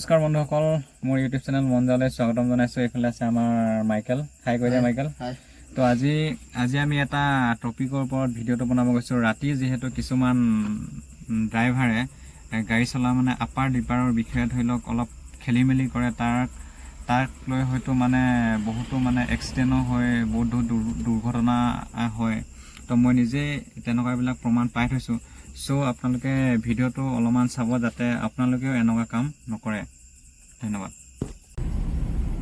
নমস্কাৰ বন্ধুসকল, মোৰ ইউটিউব চেনেল মনজালৈ স্বাগতম জনাইছোঁ। এইফালে আছে আমাৰ মাইকেল। হাই কৈ দিয়া মাইকেল। তো আজি আমি এটা টপিকৰ ওপৰত ভিডিঅ'টো বনাব গৈছোঁ। ৰাতি যিহেতু কিছুমান ড্ৰাইভাৰে গাড়ী চলা মানে আপাৰ ডিপাৰৰ বিষয়ে ধৰি লওক অলপ খেলি মেলি কৰে, তাক লৈ হয়তো মানে বহুতো মানে এক্সিডেণ্টো হয়, বহুত দুৰ্ঘটনা হয়। তো মই নিজেই তেনেকুৱাবিলাক প্ৰমাণ পাই থৈছোঁ। চ' আপোনালোকে ভিডিঅ'টো অলপমান চাব যাতে আপোনালোকেও এনেকুৱা কাম নকৰে। ধন্যবাদ।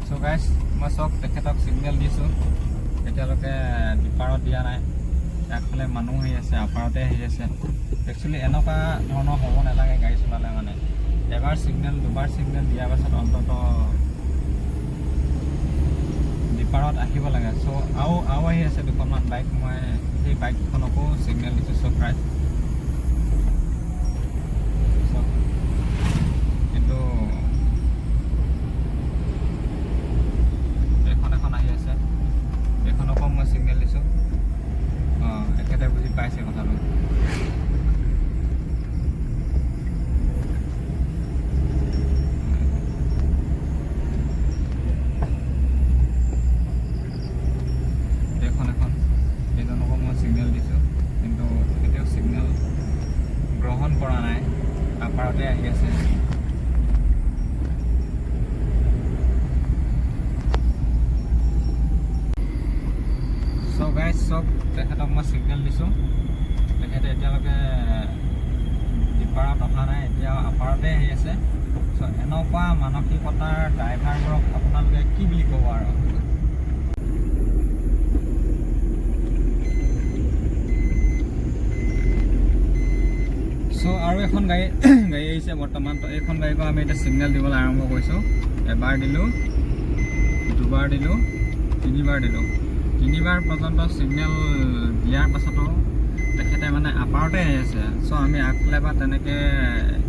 চ' গাইজ, মই চব তেখেতক ছিগনেল দিছোঁ, এতিয়ালৈকে ডিপাৰত দিয়া নাই। আগফালে মানুহ আহি আছে, আপাৰতে আহি আছে। একচুৱেলি এনেকুৱা ধৰণৰ হ'ব নালাগে গাড়ী চলালে। মানে এবাৰ ছিগনেল দুবাৰ ছিগনেল দিয়াৰ পাছত অন্তত ডিপাৰত আহিব লাগে। চ' আৰু আহি আছে দুখনমান বাইক, মই সেই বাইকখনকো ছিগনেল দিছোঁ। চব প্ৰায় কিন্তু এখন আহি আছে, এইখনকো মই ছিগনেল দিছোঁ। একেবাৰে বুজি পাইছে কথাটো। এইজনকো মই ছিগনেল দিছোঁ, কিন্তু তেখেতেও ছিগনেল গ্ৰহণ কৰা নাই, আপাৰতে আহি আছে। চ' গাইজ, চব তেখেতক মই ছিগনেল দিছোঁ, তেখেতে এতিয়ালৈকে ডিপাৰত অহা নাই, এতিয়া আপাৰতে আহি আছে। চ' এনেকুৱা মানসিকতাৰ ড্ৰাইভাৰবোৰক আপোনালোকে কি বুলি ক'ব আৰু? চ' আৰু এখন গাড়ী আহিছে বৰ্তমান। তো এইখন গাড়ীকো আমি এতিয়া ছিগনেল দিবলৈ আৰম্ভ কৰিছোঁ। এবাৰ দিলোঁ, দুবাৰ দিলোঁ, তিনিবাৰ দিলোঁ। তিনিবাৰ পৰ্যন্ত ছিগনেল দিয়াৰ পাছতো তেখেতে মানে আপাৰতে আহি আছে। চ' আমি আগফালে বা তেনেকৈ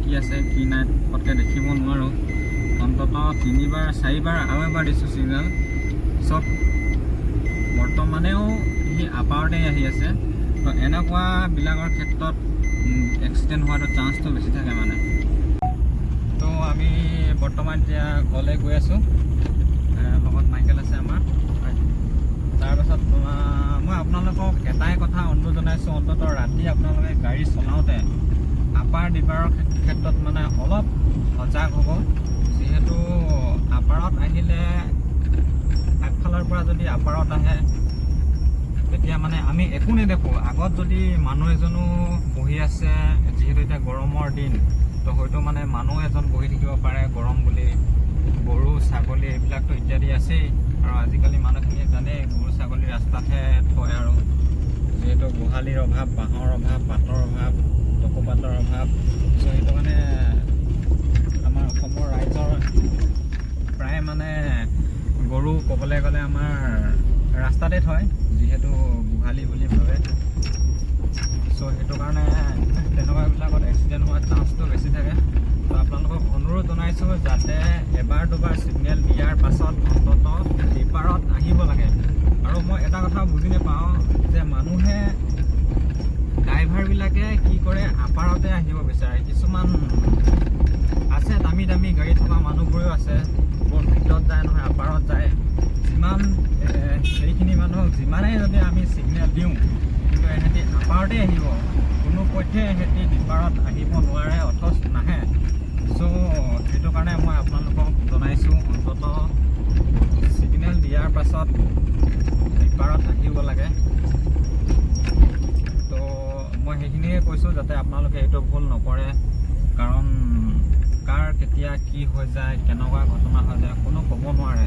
কি আছে কি নাই পটকৈ দেখিব নোৱাৰোঁ। অন্তত তিনিবাৰ চাৰিবাৰ আৰু এবাৰ দিছোঁ ছিগনেল। চব বৰ্তমানেও সি আপাৰতে আহি আছে। তো এনেকুৱাবিলাকৰ ক্ষেত্ৰত এক্সিডেণ্ট হোৱাটো চান্সটো বেছি থাকে মানে। তো আমি বৰ্তমান এতিয়া ঘৰলৈ গৈ আছোঁ, লগত মাইকেল আছে আমাৰ। তাৰপাছত মই আপোনালোকক এটাই কথা অনুৰোধ জনাইছোঁ, অন্তত ৰাতি আপোনালোকে গাড়ী চলাওঁতে আপাৰ ডিপাৰৰ ক্ষেত্ৰত মানে অলপ সজাগ হ'ব। যিহেতু আপাৰত আহিলে আগফালৰ পৰা যদি আপাৰত আহে তেতিয়া মানে আমি একো নেদেখোঁ। আগত যদি মানুহ এজনো বহি আছে, যিহেতু এতিয়া গৰমৰ দিন, তো হয়তো মানে মানুহ এজন বহি থাকিব পাৰে গৰম বুলি। গৰু ছাগলী এইবিলাকতো ইত্যাদি আছেই, আৰু আজিকালি মানুহখিনিয়ে জানেই গৰু ছাগলী ৰাস্তাতহে থয়। আৰু যিহেতু গোহালিৰ অভাৱ, বাঁহৰ অভাৱ, পাতৰ অভাৱ, টকোপাতৰ অভাৱ। চ' সেইটো মানে আমাৰ অসমৰ ৰাইজৰ প্ৰায় মানে গৰু ক'বলৈ গ'লে আমাৰ ৰাস্তাতে থয়, যিহেতু গোহালি বুলি ভাবে। চ' সেইটো কাৰণে তেনেকুৱাবিলাকত এক্সিডেণ্ট হোৱাৰ চান্সটো বেছি থাকে। তো আপোনালোকক অনুৰোধ জনাইছোঁ যাতে এবাৰ দুবাৰ ছিগনেল দিয়াৰ পাছত অন্ততঃ ডিপাৰত আহিব লাগে। আৰু মই এটা কথা বুজি নাপাওঁ যে মানুহে ড্ৰাইভাৰবিলাকে কি কৰে, আপাৰতে আহিব বিচাৰে। কিছুমান আছে দামী দামী গাড়ী থকা মানুহবোৰেও আছে, বৰ ভিতৰত যায় নহয়, আপাৰত যায়। সেইখিনি মানুহক যিমানেই যদি আমি ছিগনেল দিওঁ, কিন্তু এহেঁতি আপাৰতে আহিব, কোনো পধ্যে এহেঁতি ডিপাৰত আহিব নোৱাৰে, অথচ নাহে। চ' সেইটো কাৰণে মই আপোনালোকক জনাইছোঁ, অন্ততঃ ছিগনেল দিয়াৰ পাছত ডিপাৰত আহিব লাগে। তো মই সেইখিনিয়ে কৈছোঁ যাতে আপোনালোকে এইটো ভুল নকৰে। কাৰণ কাৰ কেতিয়া কি হৈ যায়, কেনেকুৱা ঘটনা হৈ যায় কোনো ক'ব নোৱাৰে।